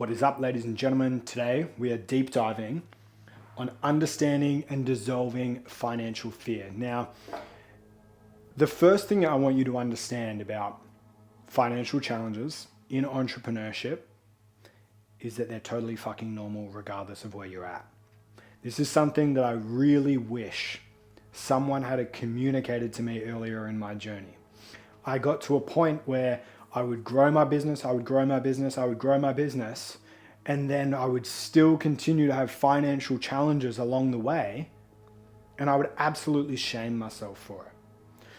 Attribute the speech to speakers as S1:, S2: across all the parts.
S1: What is up, ladies and gentlemen? Today we are deep diving on understanding and dissolving financial fear. Now, the first thing I want you to understand about financial challenges in entrepreneurship is that they're totally fucking normal regardless of where you're at. This is something that I really wish someone had communicated to me earlier in my journey. I got to a point where I would grow my business, and then I would still continue to have financial challenges along the way, and I would absolutely shame myself for it.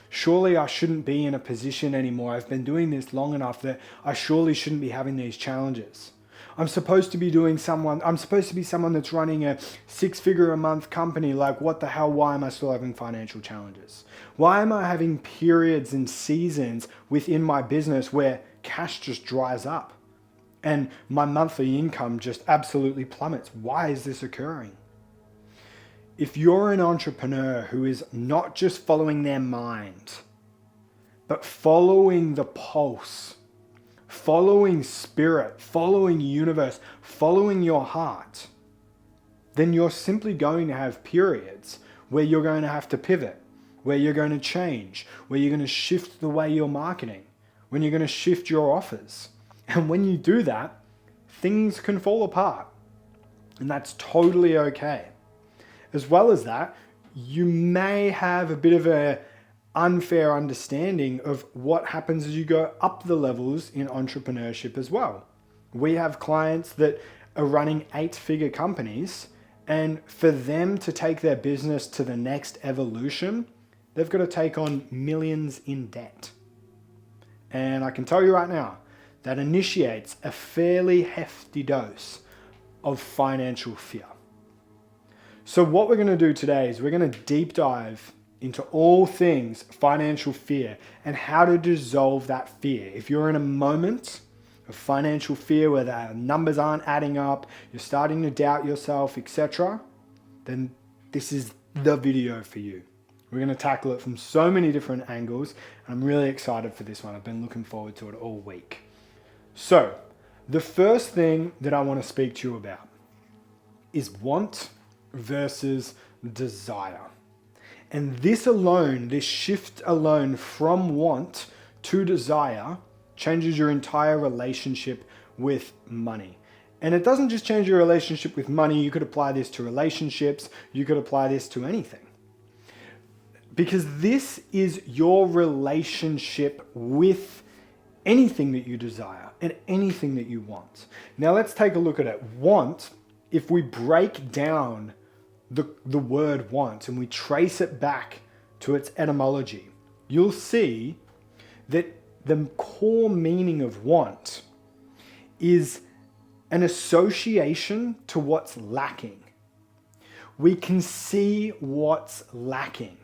S1: Surely I shouldn't be in a position anymore. I've been doing this long enough that I surely shouldn't be having these challenges. I'm supposed to be someone that's running a 6-figure a month company. Like, what the hell? Why am I still having financial challenges? Why am I having periods and seasons within my business where cash just dries up and my monthly income just absolutely plummets? Why is this occurring? If you're an entrepreneur who is not just following their mind, but following the pulse, following spirit, following universe, following your heart, then you're simply going to have periods where you're going to have to pivot, where you're going to change, where you're going to shift the way you're marketing, when you're going to shift your offers. And when you do that, things can fall apart. And that's totally okay. As well as that, you may have a bit of an unfair understanding of what happens as you go up the levels in entrepreneurship as well. We have clients that are running 8-figure companies, and for them to take their business to the next evolution, they've got to take on millions in debt. And I can tell you right now, that initiates a fairly hefty dose of financial fear. So what we're going to do today is we're going to deep dive into all things financial fear and how to dissolve that fear. If you're in a moment of financial fear where the numbers aren't adding up, you're starting to doubt yourself, etc., then this is the video for you. We're going to tackle it from so many different angles, and I'm really excited for this one. I've been looking forward to it all week. So, the first thing that I want to speak to you about is want versus desire. And this shift alone from want to desire changes your entire relationship with money. And it doesn't just change your relationship with money. You could apply this to relationships. You could apply this to anything. Because this is your relationship with anything that you desire and anything that you want. Now let's take a look at it. Want, if we break down the word want and we trace it back to its etymology, you'll see that the core meaning of want is an association to what's lacking. We can see what's lacking.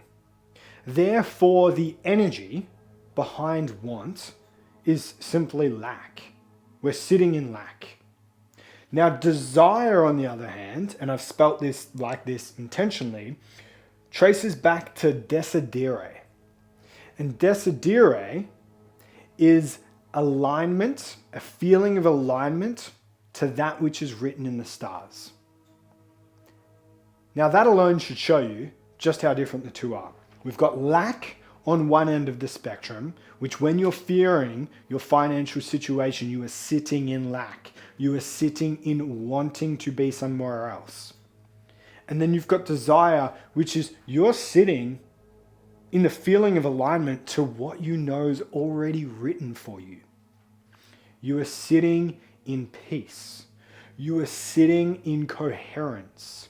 S1: Therefore, the energy behind want is simply lack. We're sitting in lack. Now, desire, on the other hand, and I've spelt this like this intentionally, traces back to desidere. And desidere is alignment, a feeling of alignment to that which is written in the stars. Now, that alone should show you just how different the two are. We've got lack on one end of the spectrum, which when you're fearing your financial situation, you are sitting in lack. You are sitting in wanting to be somewhere else. And then you've got desire, which is you're sitting in the feeling of alignment to what you know is already written for you. You are sitting in peace. You are sitting in coherence.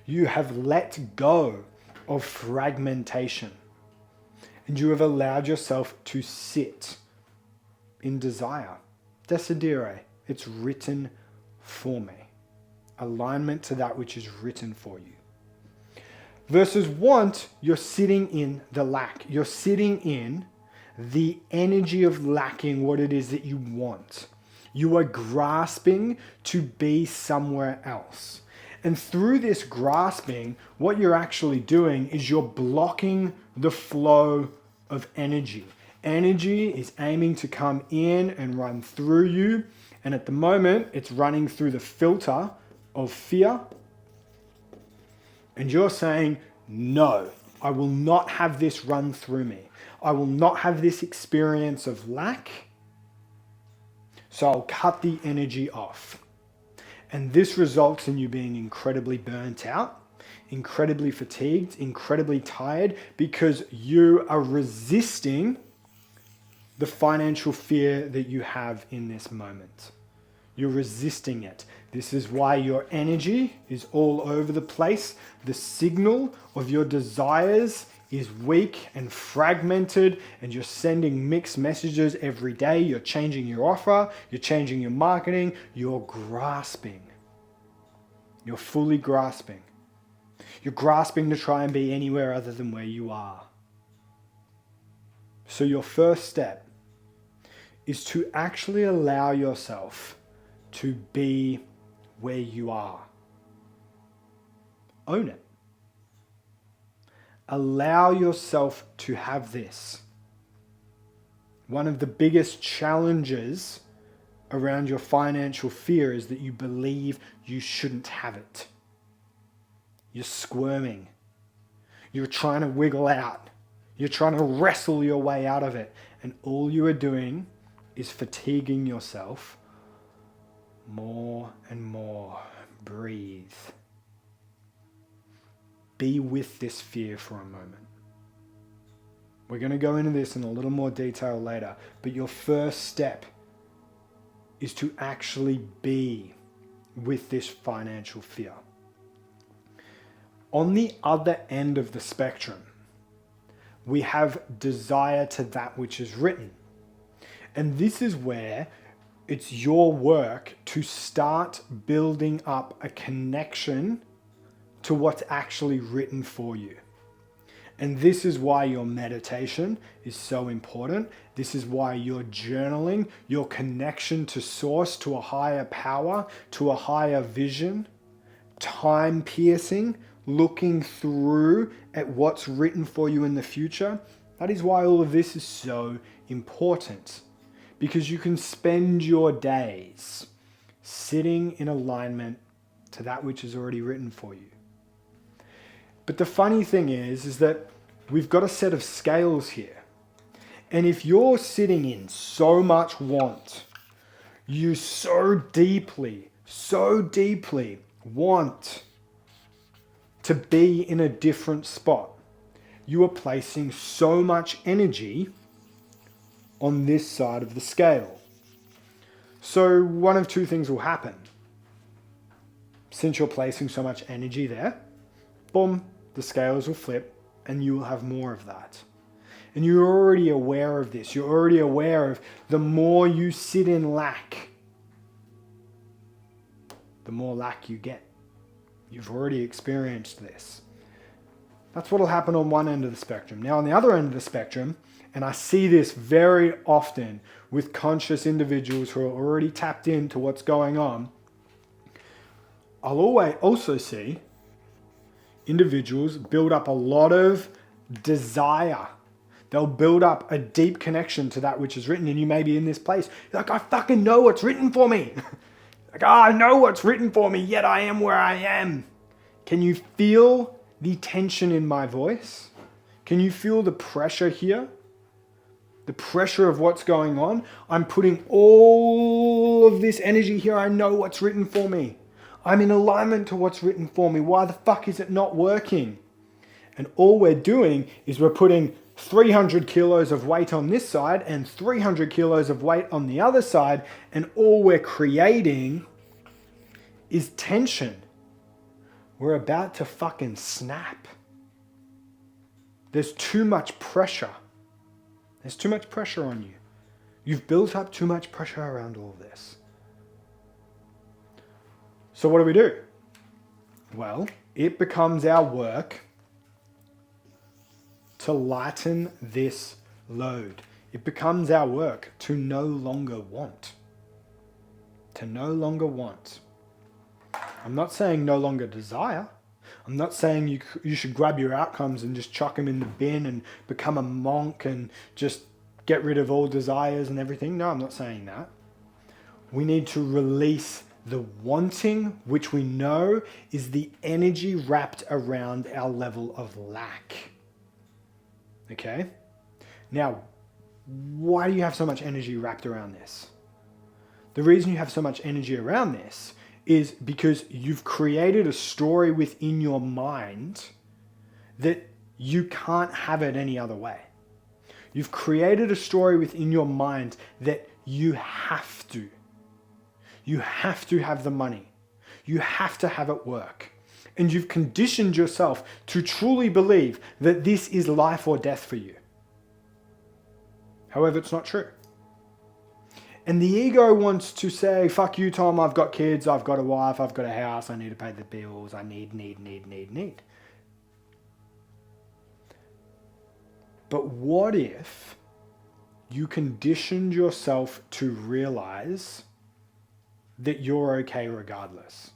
S1: You have let go of fragmentation. And you have allowed yourself to sit in desire. Desidere, it's written for me. Alignment to that which is written for you. Versus want, you're sitting in the lack. You're sitting in the energy of lacking what it is that you want. You are grasping to be somewhere else. And through this grasping, what you're actually doing is you're blocking the flow of energy. Energy is aiming to come in and run through you And at the moment, it's running through the filter of fear. And you're saying, no, I will not have this run through me. I will not have this experience of lack. So I'll cut the energy off. And this results in you being incredibly burnt out, incredibly fatigued, incredibly tired, because you are resisting the financial fear that you have in this moment. You're resisting it. This is why your energy is all over the place. The signal of your desires is weak and fragmented, and you're sending mixed messages every day. You're changing your offer, you're changing your marketing, you're grasping. You're fully grasping. You're grasping to try and be anywhere other than where you are. So your first step is to actually allow yourself to be where you are. Own it. Allow yourself to have this. One of the biggest challenges around your financial fear is that you believe you shouldn't have it. You're squirming. You're trying to wiggle out. You're trying to wrestle your way out of it. And all you are doing is fatiguing yourself more and more. Breathe. Be with this fear for a moment. We're going to go into this in a little more detail later, but your first step is to actually be with this financial fear. On the other end of the spectrum, we have desire to that which is written. And this is where it's your work to start building up a connection to what's actually written for you. And this is why your meditation is so important. This is why your journaling, your connection to source, to a higher power, to a higher vision, time piercing, looking through at what's written for you in the future. That is why all of this is so important. Because you can spend your days sitting in alignment to that which is already written for you. But the funny thing is that we've got a set of scales here. And if you're sitting in so much want, you so deeply want to be in a different spot, you are placing so much energy on this side of the scale. So one of two things will happen. Since you're placing so much energy there, boom, the scales will flip and you will have more of that. And you're already aware of this. You're already aware of the more you sit in lack, the more lack you get. You've already experienced this. That's what will happen on one end of the spectrum. Now on the other end of the spectrum, and I see this very often with conscious individuals who are already tapped into what's going on, I'll always also see individuals build up a lot of desire. They'll build up a deep connection to that which is written, and you may be in this place. You're like, I fucking know what's written for me. Like, I know what's written for me, yet I am where I am. Can you feel the tension in my voice? Can you feel the pressure here? The pressure of what's going on? I'm putting all of this energy here. I know what's written for me. I'm in alignment to what's written for me. Why the fuck is it not working? And all we're doing is we're putting 300 kilos of weight on this side and 300 kilos of weight on the other side, and all we're creating is tension. We're about to fucking snap. There's too much pressure. There's too much pressure on you. You've built up too much pressure around all of this. So what do? Well, it becomes our work to lighten this load. It becomes our work to no longer want. To no longer want. I'm not saying no longer desire. I'm not saying you should grab your outcomes and just chuck them in the bin and become a monk and just get rid of all desires and everything. No, I'm not saying that. We need to release the wanting, which we know is the energy wrapped around our level of lack. Okay? Now, why do you have so much energy wrapped around this? The reason you have so much energy around this is because you've created a story within your mind that you can't have it any other way. You've created a story within your mind that you have to. You have to have the money. You have to have it work. And you've conditioned yourself to truly believe that this is life or death for you. However, it's not true. And the ego wants to say, fuck you, Tom, I've got kids, I've got a wife, I've got a house, I need to pay the bills, I need. But what if you conditioned yourself to realize that you're okay regardless?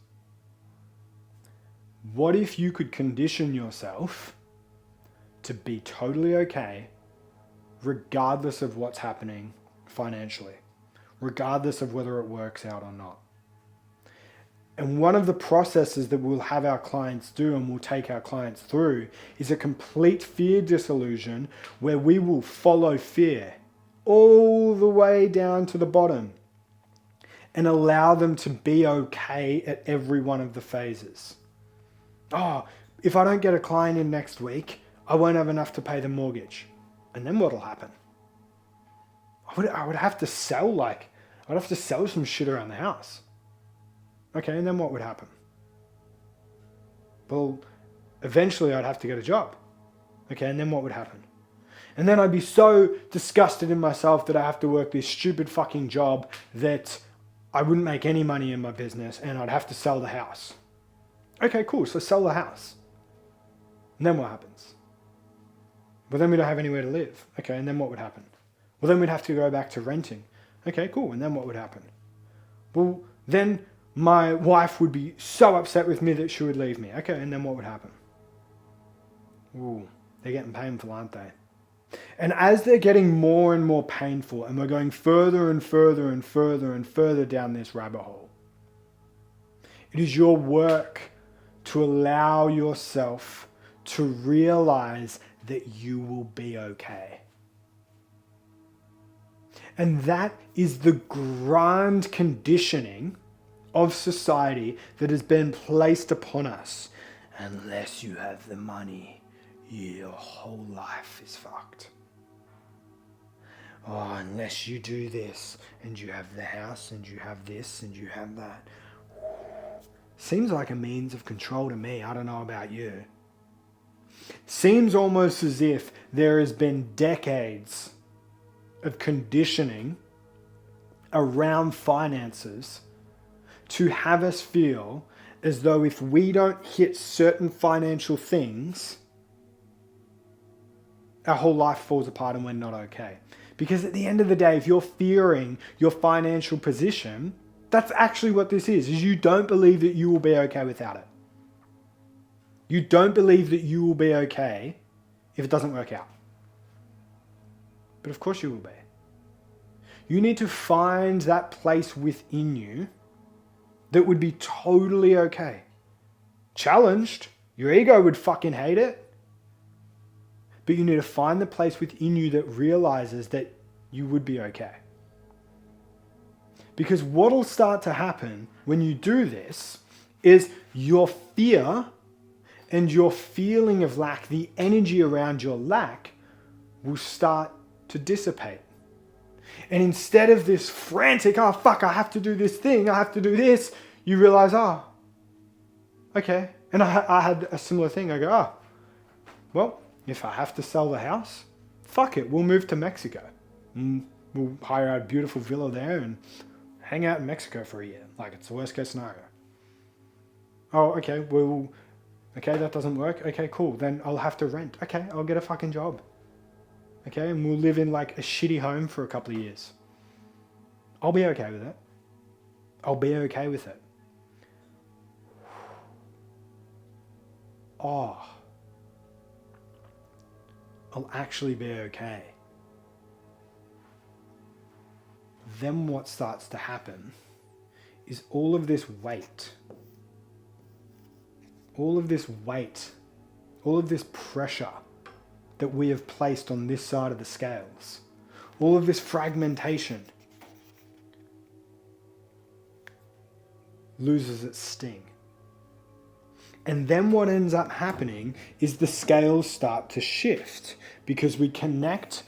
S1: What if you could condition yourself to be totally okay regardless of what's happening financially, regardless of whether it works out or not? And one of the processes that we'll have our clients do and we'll take our clients through is a complete fear disillusion where we will follow fear all the way down to the bottom and allow them to be okay at every one of the phases. Oh, if I don't get a client in next week, I won't have enough to pay the mortgage. And then what'll happen? I would have to sell I'd have to sell some shit around the house. Okay, and then what would happen? Well, eventually I'd have to get a job. Okay, and then what would happen? And then I'd be so disgusted in myself that I have to work this stupid fucking job that I wouldn't make any money in my business and I'd have to sell the house. Okay, cool, so sell the house. And then what happens? Well, then we don't have anywhere to live. Okay, and then what would happen? Well, then we'd have to go back to renting. Okay, cool, and then what would happen? Well, then my wife would be so upset with me that she would leave me. Okay, and then what would happen? Ooh, they're getting painful, aren't they? And as they're getting more and more painful, and we're going further and further and further and further down this rabbit hole, it is your work to allow yourself to realize that you will be okay. And that is the grand conditioning of society that has been placed upon us. Unless you have the money, your whole life is fucked. Oh, unless you do this, and you have the house, and you have this, and you have that. Seems like a means of control to me. I don't know about you. Seems almost as if there has been decades of conditioning around finances to have us feel as though if we don't hit certain financial things, our whole life falls apart and we're not okay. Because at the end of the day, if you're fearing your financial position, that's actually what this is you don't believe that you will be okay without it. You don't believe that you will be okay if it doesn't work out. But of course you will be. You need to find that place within you that would be totally okay. Challenged, your ego would fucking hate it. But you need to find the place within you that realizes that you would be okay. Because what'll start to happen when you do this is your fear and your feeling of lack, the energy around your lack, will start to dissipate. And instead of this frantic, oh fuck, I have to do this thing, I have to do this, you realize, oh, okay. And I had a similar thing. I go, oh, well, if I have to sell the house, fuck it, we'll move to Mexico. We'll hire a beautiful villa there and hang out in Mexico for a year. Like, it's the worst case scenario. Oh, okay, well, okay, that doesn't work. Okay, cool. Then I'll have to rent. Okay, I'll get a fucking job. Okay, and we'll live in like a shitty home for a couple of years. I'll be okay with it. I'll be okay with it. Oh, I'll actually be okay. then what starts to happen is all of this weight, all of this pressure that we have placed on this side of the scales, all of this fragmentation loses its sting. And then what ends up happening is the scales start to shift because we connect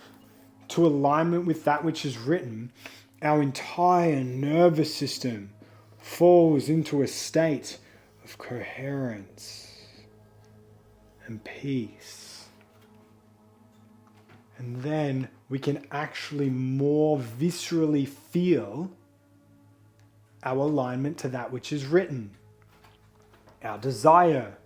S1: to alignment with that which is written. Our entire nervous system falls into a state of coherence and peace. And then we can actually more viscerally feel our alignment to that which is written, our desire.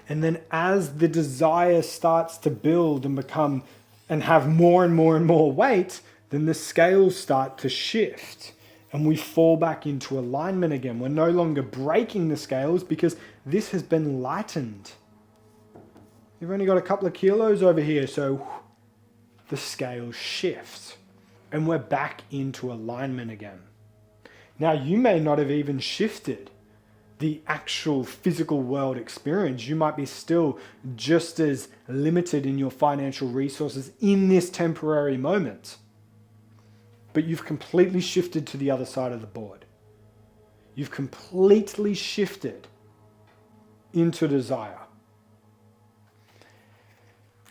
S1: And then as the desire starts to build and become and have more and more and more weight, then the scales start to shift and we fall back into alignment again. We're no longer breaking the scales because this has been lightened. You've only got a couple of kilos over here, so the scales shift and we're back into alignment again. Now, you may not have even shifted the actual physical world experience. You might be still just as limited in your financial resources in this temporary moment. But you've completely shifted to the other side of the board. You've completely shifted into desire.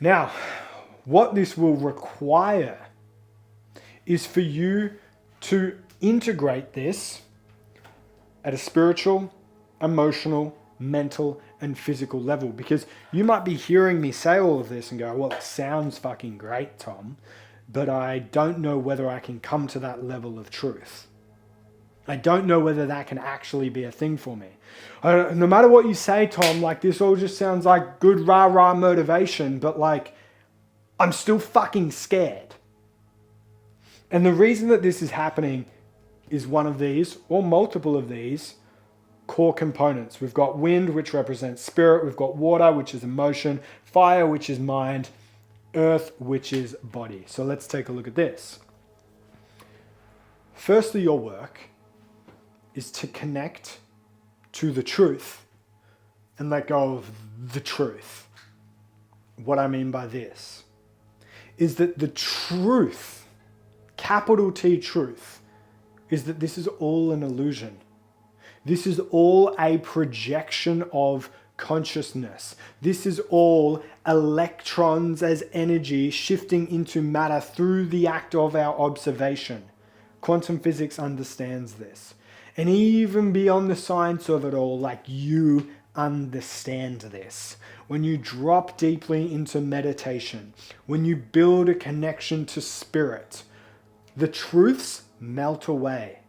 S1: Now, what this will require is for you to integrate this at a spiritual, emotional, mental, and physical level. Because you might be hearing me say all of this and go, well, it sounds fucking great, Tom, but I don't know whether I can come to that level of truth. I don't know whether that can actually be a thing for me. No matter what you say, Tom, like this all just sounds like good rah-rah motivation, but like I'm still fucking scared. And the reason that this is happening is one of these, or multiple of these, core components. We've got wind, which represents spirit. We've got water, which is emotion. Fire, which is mind. Earth, which is body. So let's take a look at this. Firstly, your work is to connect to the truth and let go of the truth. What I mean by this is that the truth, capital T truth, is that this is all an illusion. This is all a projection of consciousness. This is all electrons as energy shifting into matter through the act of our observation. Quantum physics understands this. And even beyond the science of it all, like you understand this. When you drop deeply into meditation, when you build a connection to spirit, the truths melt away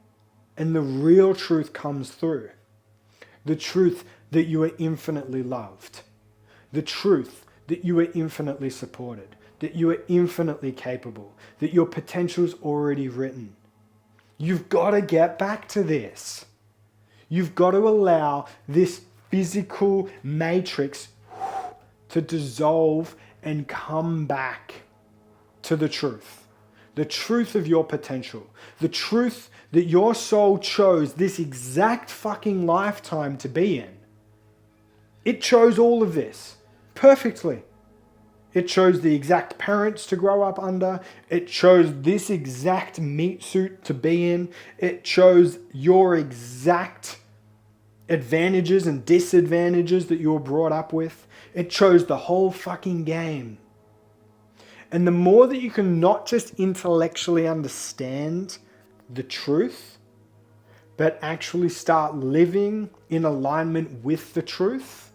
S1: and the real truth comes through. The truth that you are infinitely loved. The truth that you are infinitely supported. That you are infinitely capable. That your potential is already written. You've got to get back to this. You've got to allow this physical matrix to dissolve and come back to the truth. The truth of your potential. The truth that your soul chose this exact fucking lifetime to be in. It chose all of this perfectly. It chose the exact parents to grow up under. It chose this exact meat suit to be in. It chose your exact advantages and disadvantages that you were brought up with. It chose the whole fucking game. And the more that you can not just intellectually understand the truth, but actually start living in alignment with the truth,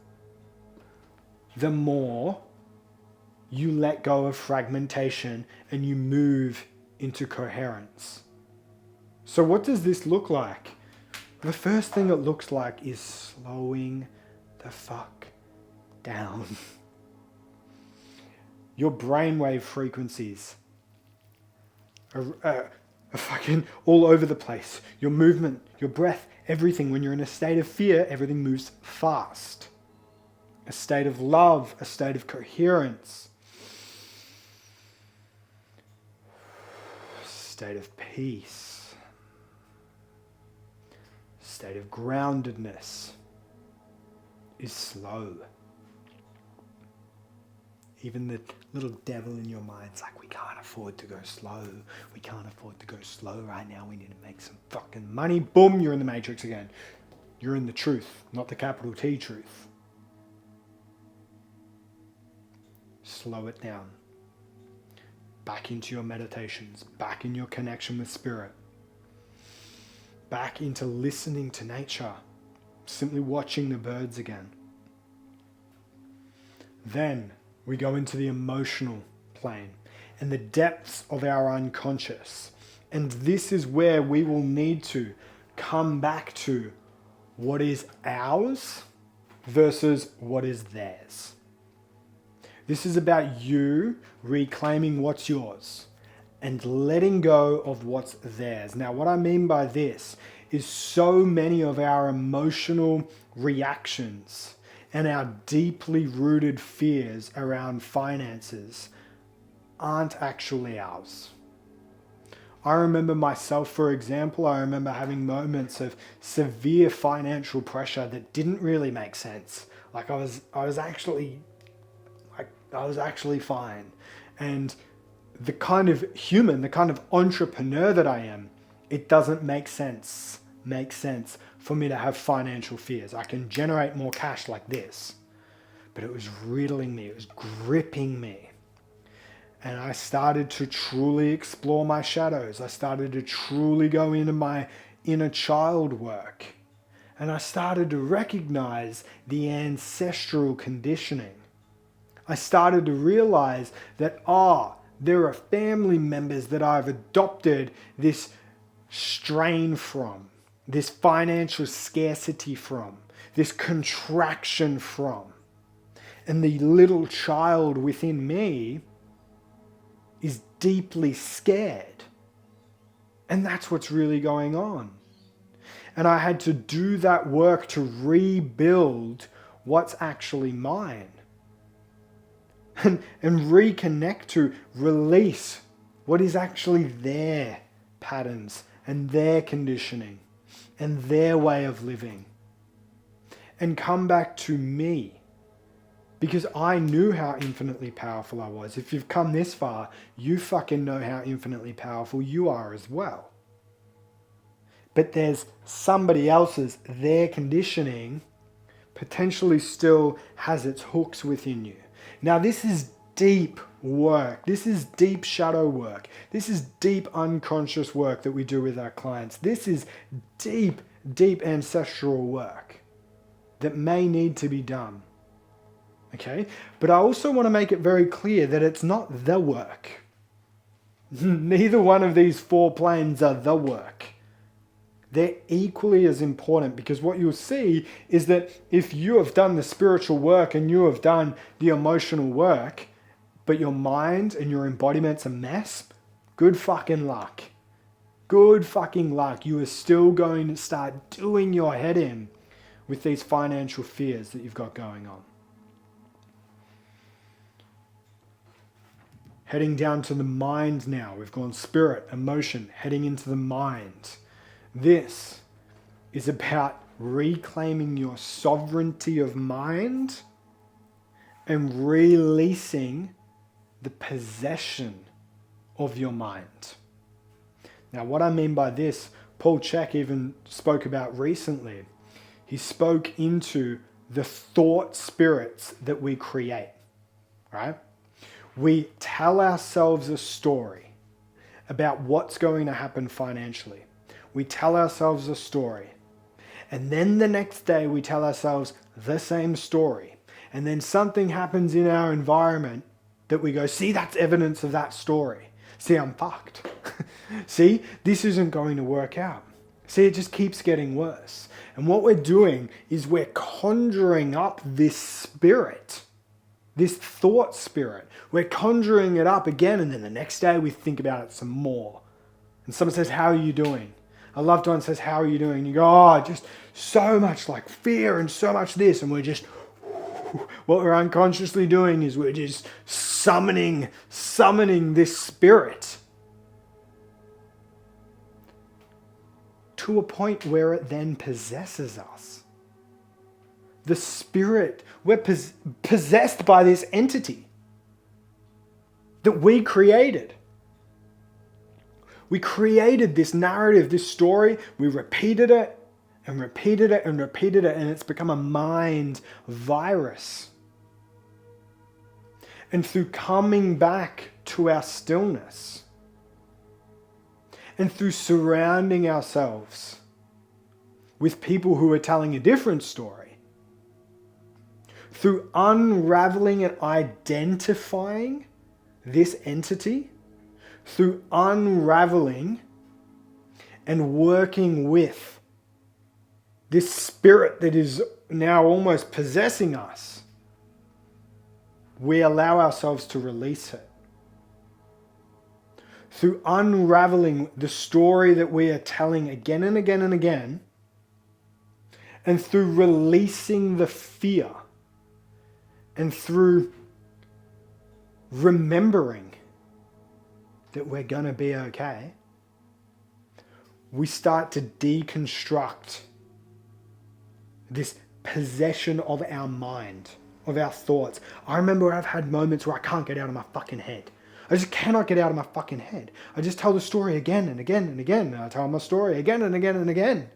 S1: the more you let go of fragmentation and you move into coherence. So what does this look like? The first thing it looks like is slowing the fuck down. Your brainwave frequencies are fucking all over the place. Your movement, your breath, everything. When you're in a state of fear, everything moves fast. A state of love, a state of coherence, state of peace. state of groundedness is slow. Even the little devil in your mind's like, we can't afford to go slow. We can't afford to go slow right now. We need to make some fucking money. Boom, you're in the matrix again. You're in the truth, not the capital T truth. Slow it down. Back into your meditations, back in your connection with spirit, back into listening to nature, simply watching the birds again. Then we go into the emotional plane and the depths of our unconscious. And this is where we will need to come back to what is ours versus what is theirs. This is about you reclaiming what's yours and letting go of what's theirs. Now, what I mean by this is so many of our emotional reactions and our deeply rooted fears around finances aren't actually ours. I remember myself, for example, I remember having moments of severe financial pressure that didn't really make sense. Like I was actually fine. And the kind of human, the kind of entrepreneur that I am, it doesn't make sense for me to have financial fears. I can generate more cash like this. But it was riddling me, it was gripping me. And I started to truly explore my shadows. I started to truly go into my inner child work. And I started to recognize the ancestral conditioning. I started to realize that, there are family members that I've adopted this strain from, this financial scarcity from, this contraction from. And the little child within me is deeply scared. And that's what's really going on. And I had to do that work to rebuild what's actually mine. And reconnect to release what is actually their patterns and their conditioning and their way of living. And come back to me. Because I knew how infinitely powerful I was. If you've come this far, you fucking know how infinitely powerful you are as well. But there's somebody else's, their conditioning potentially still has its hooks within you. Now this is deep work. This is deep shadow work. This is deep unconscious work that we do with our clients. This is deep, deep ancestral work that may need to be done. Okay? But I also want to make it very clear that it's not the work. Neither one of these four planes are the work. They're equally as important, because what you'll see is that if you have done the spiritual work and you have done the emotional work, but your mind and your embodiment's a mess, good fucking luck. Good fucking luck. You are still going to start doing your head in with these financial fears that you've got going on. Heading down to the mind now. We've gone spirit, emotion, heading into the mind. This is about reclaiming your sovereignty of mind and releasing the possession of your mind. Now, what I mean by this, Paul Chek even spoke about recently. He spoke into the thought spirits that we create, right? We tell ourselves a story about what's going to happen financially. We tell ourselves a story. And then the next day we tell ourselves the same story. And then something happens in our environment that we go, see, that's evidence of that story. See, I'm fucked. See, this isn't going to work out. See, it just keeps getting worse. And what we're doing is we're conjuring up this spirit, this thought spirit. We're conjuring it up again, and then the next day we think about it some more. And someone says, how are you doing? A loved one says, how are you doing? And you go, just so much like fear and so much this. And we're just, what we're unconsciously doing is we're just summoning this spirit to a point where it then possesses us. The spirit, we're possessed by this entity that we created. We created this narrative, this story, we repeated it and repeated it and repeated it, and it's become a mind virus. And through coming back to our stillness, and through surrounding ourselves with people who are telling a different story, through unraveling and identifying this entity, through unraveling and working with this spirit that is now almost possessing us, we allow ourselves to release it. Through unraveling the story that we are telling again and again and again, and through releasing the fear, and through remembering that we're going to be okay, we start to deconstruct this possession of our mind, of our thoughts. I remember I've had moments where I can't get out of my fucking head. I just cannot get out of my fucking head. I just tell the story again and again and again. And I tell my story again and again and again.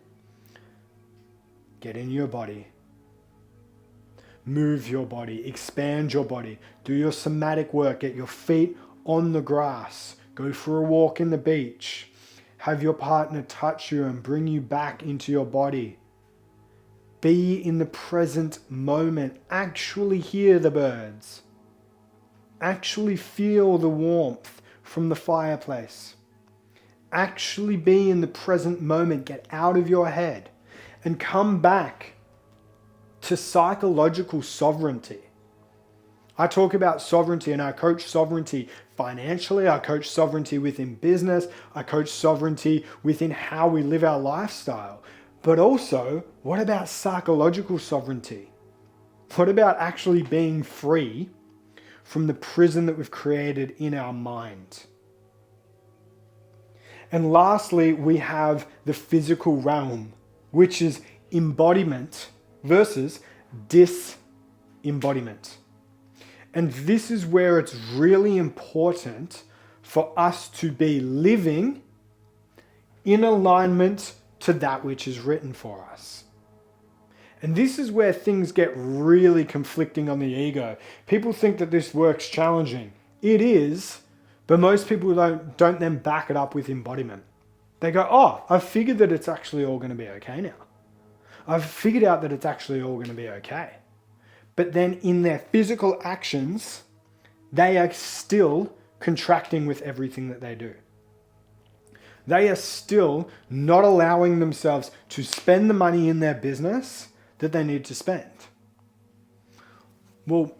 S1: Get in your body. Move your body. Expand your body. Do your somatic work. Get your feet on the grass. Go for a walk in the beach. Have your partner touch you and bring you back into your body. Be in the present moment. Actually hear the birds. Actually feel the warmth from the fireplace. Actually be in the present moment. Get out of your head and come back to psychological sovereignty. I talk about sovereignty and I coach sovereignty financially. I coach sovereignty within business. I coach sovereignty within how we live our lifestyle. But also, what about psychological sovereignty? What about actually being free from the prison that we've created in our mind? And lastly, we have the physical realm, which is embodiment versus disembodiment. And this is where it's really important for us to be living in alignment to that which is written for us. And this is where things get really conflicting on the ego. People think that this work's challenging. It is, but most people don't then back it up with embodiment. They go, oh, I've figured that it's actually all going to be okay now. I've figured out that it's actually all going to be okay. But then in their physical actions, they are still contracting with everything that they do. They are still not allowing themselves to spend the money in their business that they need to spend. Well,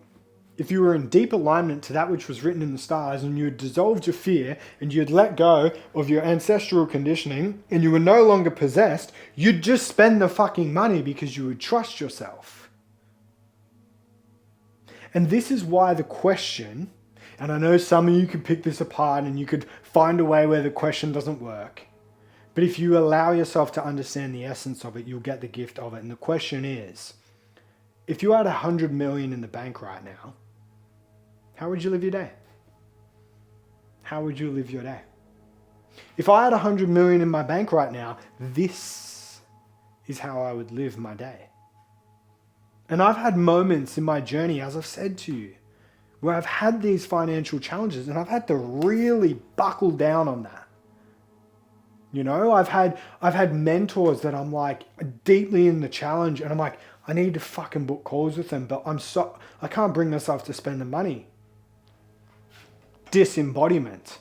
S1: if you were in deep alignment to that which was written in the stars and you had dissolved your fear and you had let go of your ancestral conditioning and you were no longer possessed, you'd just spend the fucking money because you would trust yourself. And this is why the question, and I know some of you could pick this apart and you could find a way where the question doesn't work. But if you allow yourself to understand the essence of it, you'll get the gift of it. And the question is, if you had 100 million in the bank right now, how would you live your day? How would you live your day? If I had 100 million in my bank right now, this is how I would live my day. And I've had moments in my journey, as I've said to you, where I've had these financial challenges and I've had to really buckle down on that. You know, I've had mentors that I'm like deeply in the challenge and I'm like, I need to fucking book calls with them, but I can't bring myself to spend the money. Disembodiment.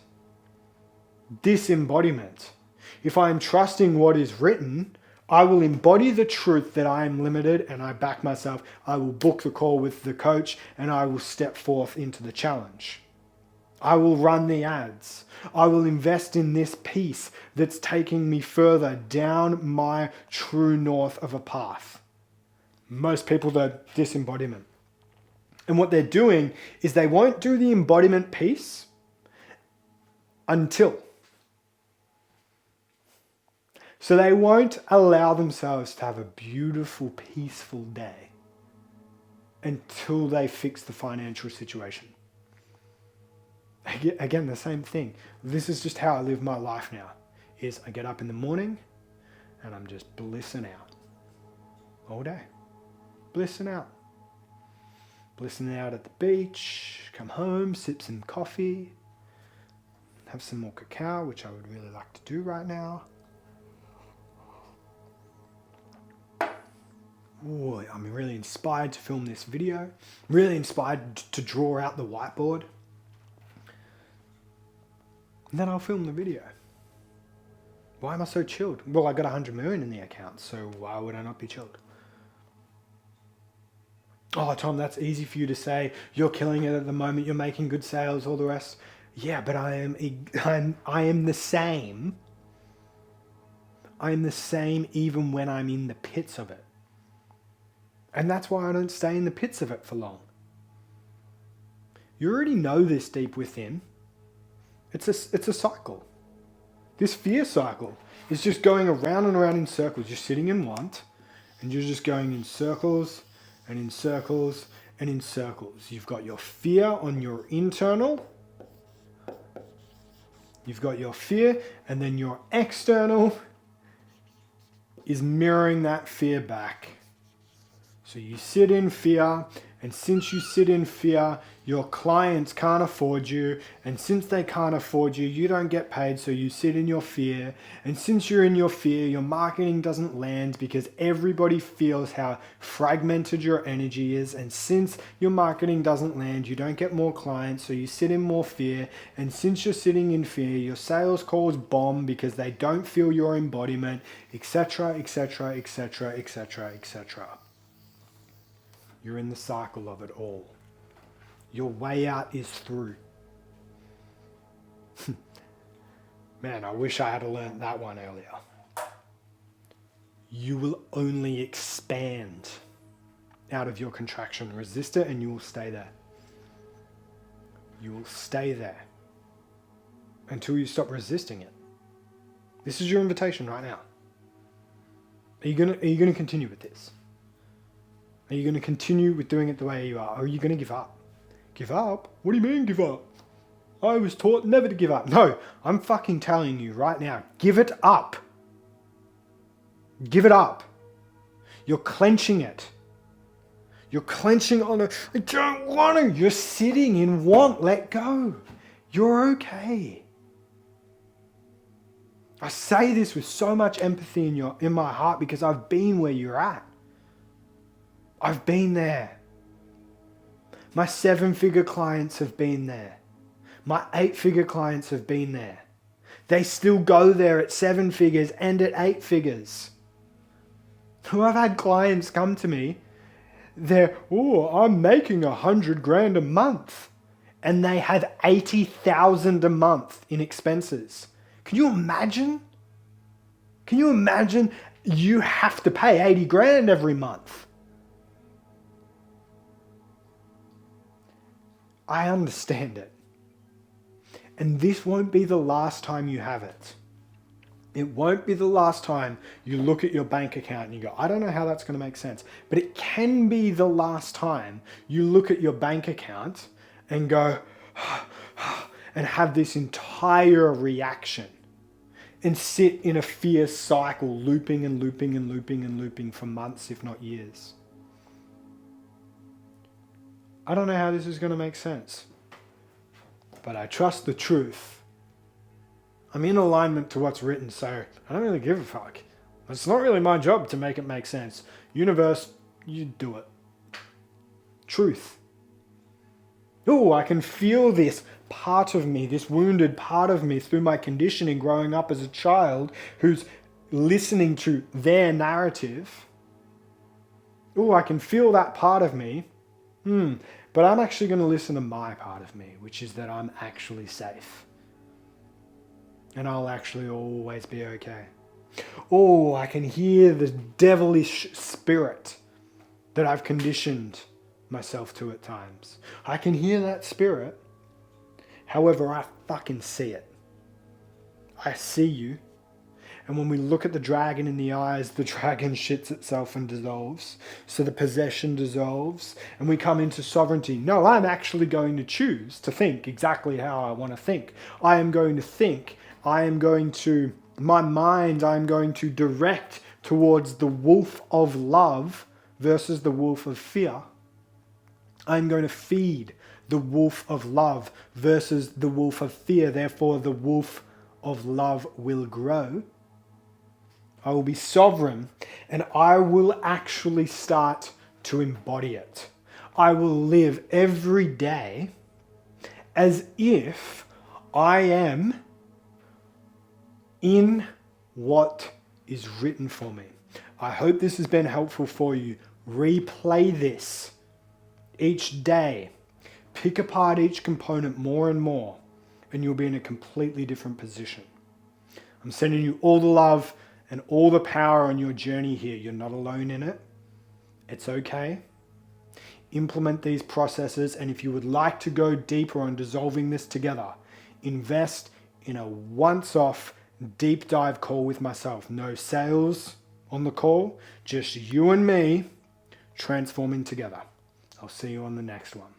S1: If I am trusting what is written, I will embody the truth that I am limited and I back myself. I will book the call with the coach and I will step forth into the challenge. I will run the ads. I will invest in this piece that's taking me further down my true north of a path. Most people, they're disembodiment. And what they're doing is they won't do the embodiment piece until So they won't allow themselves to have a beautiful, peaceful day until they fix the financial situation. Again, the same thing. This is just how I live my life now. Is I get up in the morning and I'm just blissing out all day. Blissing out. Blissing out at the beach, come home, sip some coffee, have some more cacao, which I would really like to do right now. Ooh, I'm really inspired to film this video. Really inspired to draw out the whiteboard. And then I'll film the video. Why am I so chilled? Well, I got 100 million in the account, so why would I not be chilled? Oh, Tom, that's easy for you to say. You're killing it at the moment. You're making good sales, all the rest. Yeah, but I am the same. I am the same even when I'm in the pits of it. And that's why I don't stay in the pits of it for long. You already know this deep within. It's a cycle. This fear cycle is just going around and around in circles. You're sitting in want, and you're just going in circles and in circles and in circles. You've got your fear on your internal. You've got your fear, and then your external is mirroring that fear back. So you sit in fear, and since you sit in fear, your clients can't afford you, and since they can't afford you, you don't get paid, so you sit in your fear, and since you're in your fear, your marketing doesn't land because everybody feels how fragmented your energy is, and since your marketing doesn't land, you don't get more clients, so you sit in more fear, and since you're sitting in fear, your sales calls bomb because they don't feel your embodiment, etc., etc., etc., etc., etc. You're in the cycle of it all. Your way out is through. Man, I wish I had learned that one earlier. You will only expand out of your contraction. Resist it and you will stay there. You will stay there until you stop resisting it. This is your invitation right now. Are you gonna continue with this? Are you going to continue with doing it the way you are? Or are you going to give up? Give up? What do you mean give up? I was taught never to give up. No, I'm fucking telling you right now, give it up. Give it up. You're clenching it. You're clenching on it. I don't want to. You're sitting in want. Let go. You're okay. I say this with so much empathy in my heart because I've been where you're at. I've been there. My 7-figure clients have been there. My 8-figure clients have been there. They still go there at 7 figures and at 8 figures. I've had clients come to me. I'm making 100 grand a month. And they have 80,000 a month in expenses. Can you imagine? Can you imagine you have to pay 80 grand every month? I understand it. And this won't be the last time you have it. It won't be the last time you look at your bank account and you go, I don't know how that's going to make sense. But it can be the last time you look at your bank account and go, and have this entire reaction and sit in a fear cycle, looping and looping and looping and looping for months, if not years. I don't know how this is going to make sense, but I trust the truth. I'm in alignment to what's written, so I don't really give a fuck. It's not really my job to make it make sense. Universe, you do it. Truth. Oh, I can feel this part of me, this wounded part of me through my conditioning growing up as a child who's listening to their narrative. Oh, I can feel that part of me. But I'm actually going to listen to my part of me, which is that I'm actually safe. And I'll actually always be okay. Oh, I can hear the devilish spirit that I've conditioned myself to at times. I can hear that spirit. However, I fucking see it. I see you. And when we look at the dragon in the eyes, the dragon shits itself and dissolves. So the possession dissolves and we come into sovereignty. No, I'm actually going to choose to think exactly how I want to think. I am going to think. My mind, I'm going to direct towards the wolf of love versus the wolf of fear. I'm going to feed the wolf of love versus the wolf of fear. Therefore, the wolf of love will grow. I will be sovereign and I will actually start to embody it. I will live every day as if I am in what is written for me. I hope this has been helpful for you. Replay this each day. Pick apart each component more and more, and you'll be in a completely different position. I'm sending you all the love and all the power on your journey here. You're not alone in it. It's okay. Implement these processes, and if you would like to go deeper on dissolving this together, invest in a once-off deep dive call with myself. No sales on the call, just you and me transforming together. I'll see you on the next one.